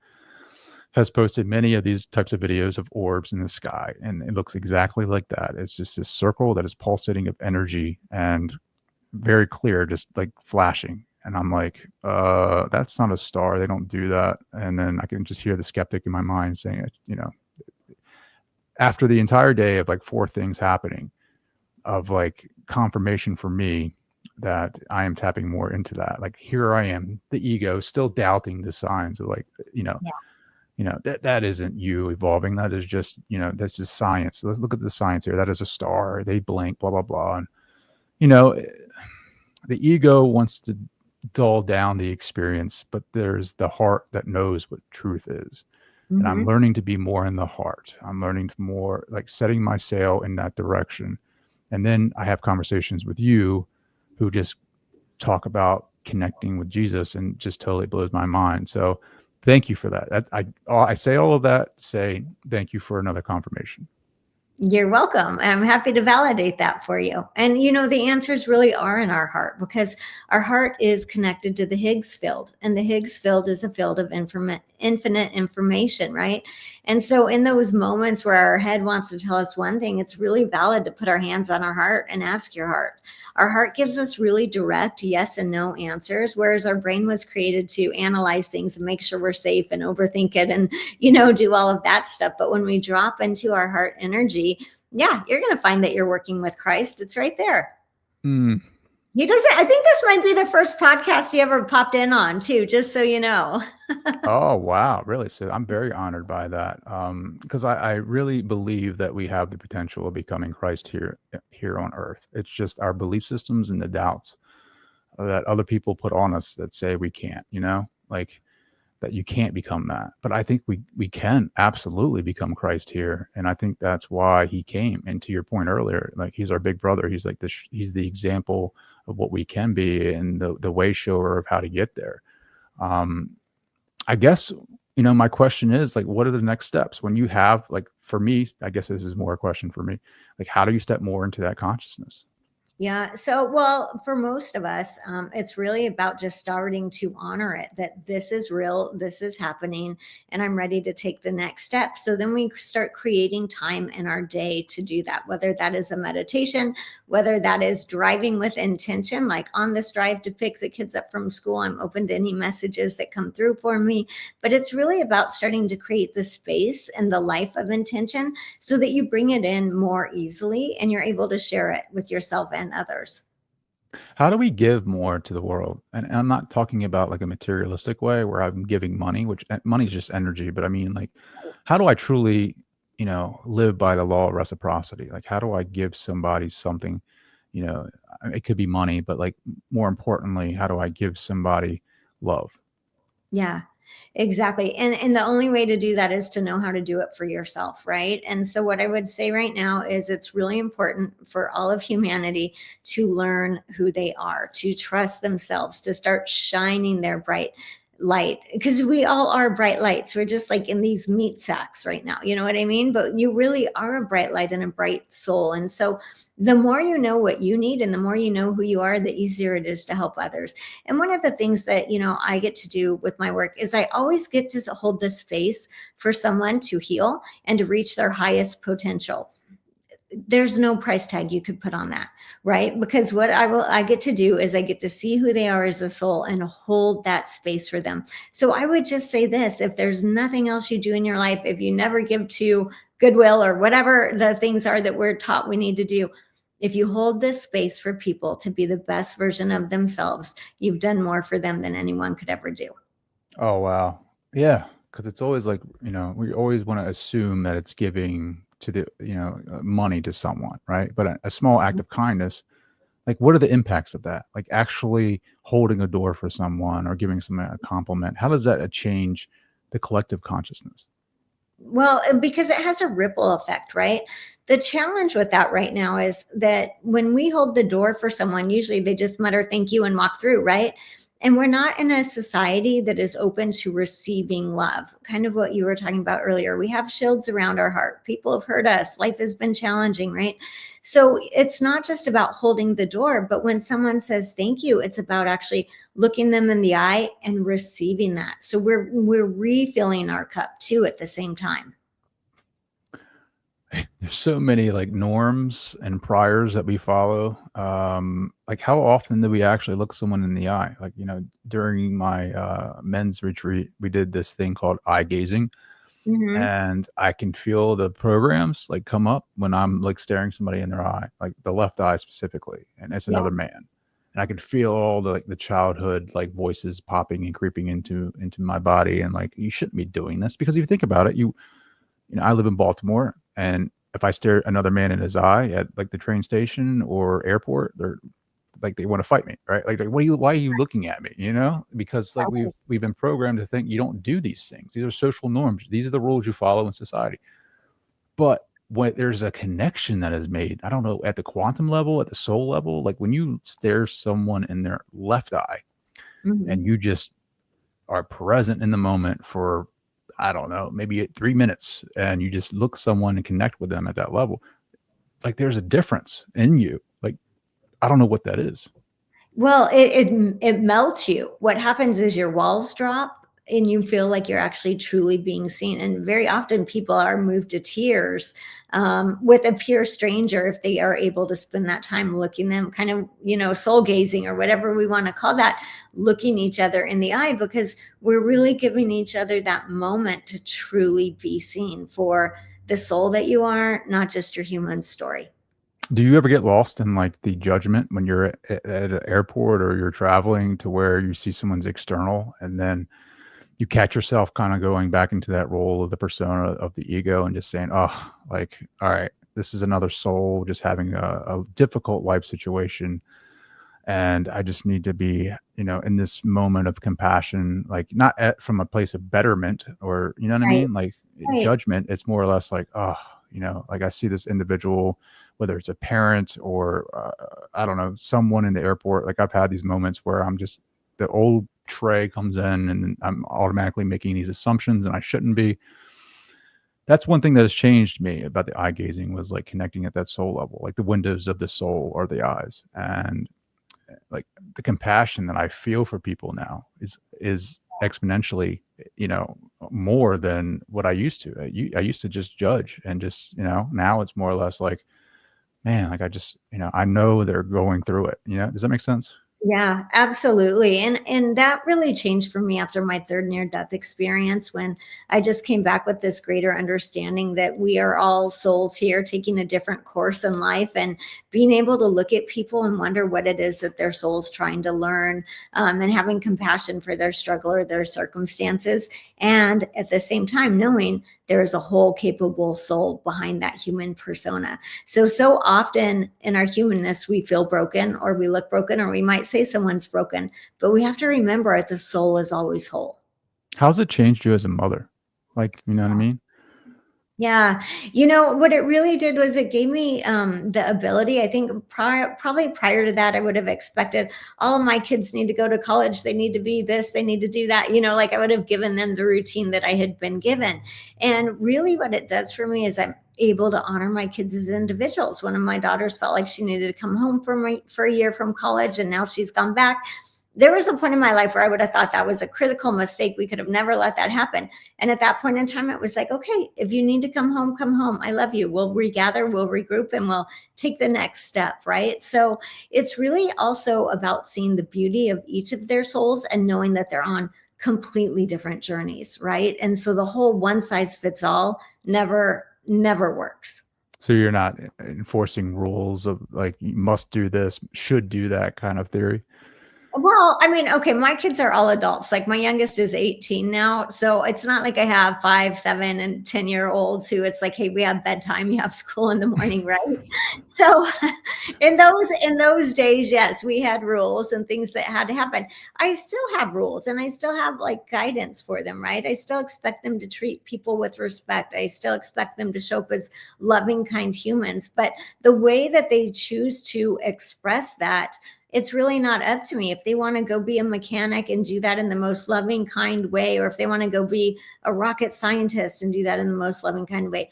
has posted many of these types of videos of orbs in the sky, and it looks exactly like that. It's just this circle that is pulsating of energy and very clear, just like flashing. And I'm like, that's not a star. They don't do that. And then I can just hear the skeptic in my mind saying it, after the entire day of like four things happening, of like confirmation for me that I am tapping more into that. Like here I am, the ego still doubting the signs of like, you know, that isn't you evolving. That is just, this is science. Let's look at the science here. That is a star. They blink, blah, blah, blah. And, you know, the ego wants to dull down the experience, but there's the heart that knows what truth is. And I'm Hmm. learning to be more in the heart. I'm learning to more like setting my sail in that direction. And then I have conversations with you who just talk about connecting with Jesus, and just totally blows my mind. So thank you for that. I say all of that to say thank you for another confirmation. You're welcome. I'm happy to validate that for you. And the answers really are in our heart, because our heart is connected to the Higgs field, and the Higgs field is a field of infinite information, right? And so, in those moments where our head wants to tell us one thing, it's really valid to put our hands on our heart and ask your heart. Our heart gives us really direct yes and no answers, whereas our brain was created to analyze things and make sure we're safe and overthink it and do all of that stuff. But when we drop into our heart energy, yeah, you're going to find that you're working with Christ. It's right there. Mm. He doesn't, I think this might be the first podcast he ever popped in on, too, just so you know. Oh, wow. Really? So I'm very honored by that. Because I really believe that we have the potential of becoming Christ here on earth. It's just our belief systems and the doubts that other people put on us that say we can't, like that you can't become that. But I think we can absolutely become Christ here. And I think that's why he came. And to your point earlier, like he's our big brother. He's like this, he's the example of what we can be and the way shower of how to get there. Um, I guess, my question is like, what are the next steps when you have, like, for me, I guess this is more a question for me, like, how do you step more into that consciousness? Yeah. So, well, for most of us, it's really about just starting to honor it, that this is real, this is happening, and I'm ready to take the next step. So then we start creating time in our day to do that, whether that is a meditation, whether that is driving with intention, like on this drive to pick the kids up from school, I'm open to any messages that come through for me. But it's really about starting to create the space and the life of intention so that you bring it in more easily and you're able to share it with yourself and others. How do we give more to the world? And I'm not talking about like a materialistic way where I'm giving money, which money is just energy. But I mean, like, how do I truly, live by the law of reciprocity? Like, how do I give somebody something? It could be money, but like more importantly, how do I give somebody love? Yeah, exactly. And the only way to do that is to know how to do it for yourself, right? And so what I would say right now is it's really important for all of humanity to learn who they are, to trust themselves, to start shining their bright light, because we all are bright lights. We're just like in these meat sacks right now. You know what I mean? But you really are a bright light and a bright soul. And so the more you know what you need and the more you know who you are, the easier it is to help others. And one of the things that, I get to do with my work is I always get to hold this space for someone to heal and to reach their highest potential. There's no price tag you could put on that, right? Because what I get to do is I get to see who they are as a soul and hold that space for them. So I would just say this, if there's nothing else you do in your life, if you never give to Goodwill or whatever the things are that we're taught we need to do, if you hold this space for people to be the best version of themselves, you've done more for them than anyone could ever do. Oh, wow. Yeah, because it's always like, we always want to assume that it's giving to the, money to someone, right? But a small act of kindness, like, what are the impacts of that? Like, actually holding a door for someone or giving someone a compliment, how does that change the collective consciousness? Well, because it has a ripple effect, right? The challenge with that right now is that when we hold the door for someone, usually they just mutter thank you and walk through, right? And we're not in a society that is open to receiving love. Kind of what you were talking about earlier. We have shields around our heart. People have hurt us. Life has been challenging, right? So it's not just about holding the door, but when someone says thank you, it's about actually looking them in the eye and receiving that. So we're refilling our cup too at the same time. There's so many like norms and priors that we follow. Like how often do we actually look someone in the eye? Like, during my men's retreat, we did this thing called eye gazing, Hmm. and I can feel the programs like come up when I'm like staring somebody in their eye, like the left eye specifically, and it's Yeah. another man. And I can feel all the like the childhood like voices popping and creeping into my body, and like you shouldn't be doing this because if you think about it, I live in Baltimore, and if I stare another man in his eye at like the train station or airport, they're like they want to fight me, right? Like why are you looking at me? Because like we've been programmed to think you don't do these things. These are social norms. These are the rules you follow in society. But when there's a connection that is made, I don't know, at the quantum level, at the soul level, like when you stare someone in their left eye and Hmm. you just are present in the moment for, I don't know, maybe 3 minutes, and you just look someone and connect with them at that level, like there's a difference in you. Like, I don't know what that is. Well, it melts you. What happens is your walls drop and you feel like you're actually truly being seen. And very often people are moved to tears with a pure stranger if they are able to spend that time looking them kind of, soul gazing or whatever we want to call that, looking each other in the eye because we're really giving each other that moment to truly be seen for the soul that you are, not just your human story. Do you ever get lost in like the judgment when you're at an airport or you're traveling to where you see someone's external and then you catch yourself kind of going back into that role of the persona of the ego and just saying, oh, like, all right, this is another soul just having a difficult life situation. And I just need to be, in this moment of compassion, like not from a place of betterment or, you know what I Right. mean? Like Right. judgment. It's more or less like, oh, like I see this individual, whether it's a parent or I don't know, someone in the airport. Like I've had these moments where I'm just, the old Trey comes in and I'm automatically making these assumptions and I shouldn't be. That's one thing that has changed me about the eye gazing was like connecting at that soul level, like the windows of the soul are the eyes. And like the compassion that I feel for people now is exponentially, more than what I used to. I used to just judge and just, now it's more or less like, man, like I just, I know they're going through it. Does that make sense? Yeah, absolutely. And that really changed for me after my third near death experience when I just came back with this greater understanding that we are all souls here taking a different course in life and being able to look at people and wonder what it is that their soul's trying to learn, and having compassion for their struggle or their circumstances. And at the same time, knowing there is a whole capable soul behind that human persona. So often in our humanness, we feel broken or we look broken, or we might say someone's broken, but we have to remember the soul is always whole. How's it changed you as a mother? Like, you know what I mean? Yeah. What it really did was it gave me the ability. I think probably prior to that, I would have expected all of my kids need to go to college. They need to be this, they need to do that. Like I would have given them the routine that I had been given. And really, what it does for me is I'm able to honor my kids as individuals. One of my daughters felt like she needed to come home for a year from college, and now she's gone back. There was a point in my life where I would have thought that was a critical mistake. We could have never let that happen. And at that point in time, it was like, okay, if you need to come home, come home. I love you. We'll regather, we'll regroup, and we'll take the next step. Right. So it's really also about seeing the beauty of each of their souls and knowing that they're on completely different journeys. Right. And so the whole one size fits all never works. So you're not enforcing rules of like, you must do this, should do that kind of theory. Well, I mean, okay, my kids are all adults. Like my youngest is 18 now. So it's not like I have 5, 7, and 10-year-olds who it's like, hey, we have bedtime, you have school in the morning, right? So in those days, yes, we had rules and things that had to happen. I still have rules and I still have like guidance for them, right? I still expect them to treat people with respect. I still expect them to show up as loving, kind humans. But the way that they choose to express that it's really not up to me. If they want to go be a mechanic and do that in the most loving, kind way, or if they want to go be a rocket scientist and do that in the most loving, kind way,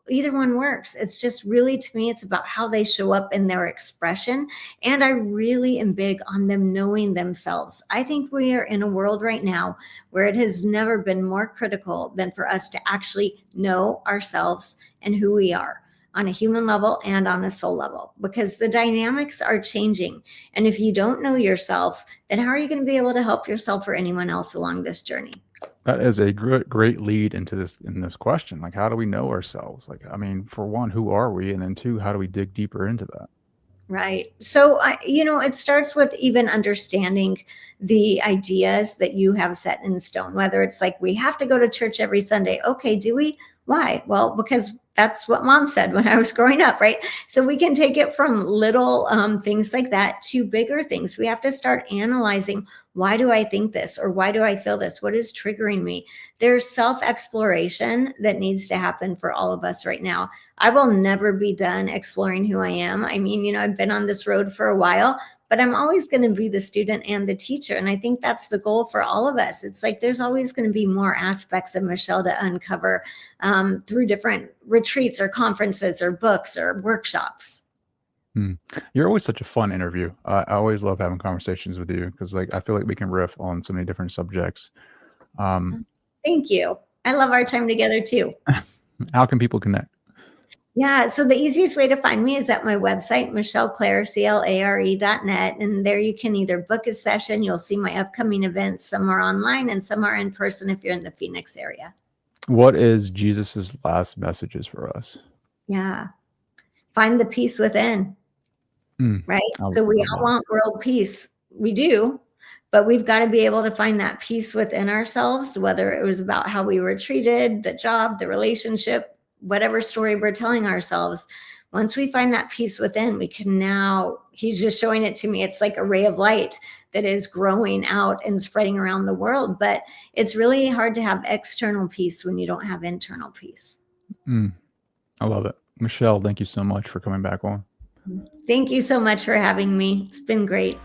either one works. It's just really, to me, it's about how they show up in their expression. And I really am big on them knowing themselves. I think we are in a world right now where it has never been more critical than for us to actually know ourselves and who we are on a human level and on a soul level, because the dynamics are changing. And if you don't know yourself, then how are you going to be able to help yourself or anyone else along this journey? That is a great lead into this question. Like, how do we know ourselves? Like, I mean, for one, who are we? And then two, how do we dig deeper into that? Right. So, it starts with even understanding the ideas that you have set in stone, whether it's like, we have to go to church every Sunday. Okay, do we? Why? Well, because that's what mom said when I was growing up, right? So we can take it from little things like that to bigger things. We have to start analyzing, why do I think this? Or why do I feel this? What is triggering me? There's self-exploration that needs to happen for all of us right now. I will never be done exploring who I am. I mean, I've been on this road for a while, but I'm always going to be the student and the teacher. And I think that's the goal for all of us. It's like there's always going to be more aspects of Michelle to uncover through different retreats or conferences or books or workshops. You're always such a fun interview. I always love having conversations with you because, like, I feel like we can riff on so many different subjects. Thank you. I love our time together too. How can people connect? Yeah, so the easiest way to find me is at my website, michelleclare.net. And there you can either book a session, you'll see my upcoming events. Some are online and some are in person if you're in the Phoenix area. What is Jesus's last messages for us? Yeah, find the peace within, right? So we all want world peace. We do, but we've got to be able to find that peace within ourselves, whether it was about how we were treated, the job, the relationship, whatever story we're telling ourselves. Once we find that peace within, we can now, he's just showing it to me. It's like a ray of light that is growing out and spreading around the world. But it's really hard to have external peace when you don't have internal peace. I love it. Michelle, thank you so much for coming back on. Thank you so much for having me. It's been great.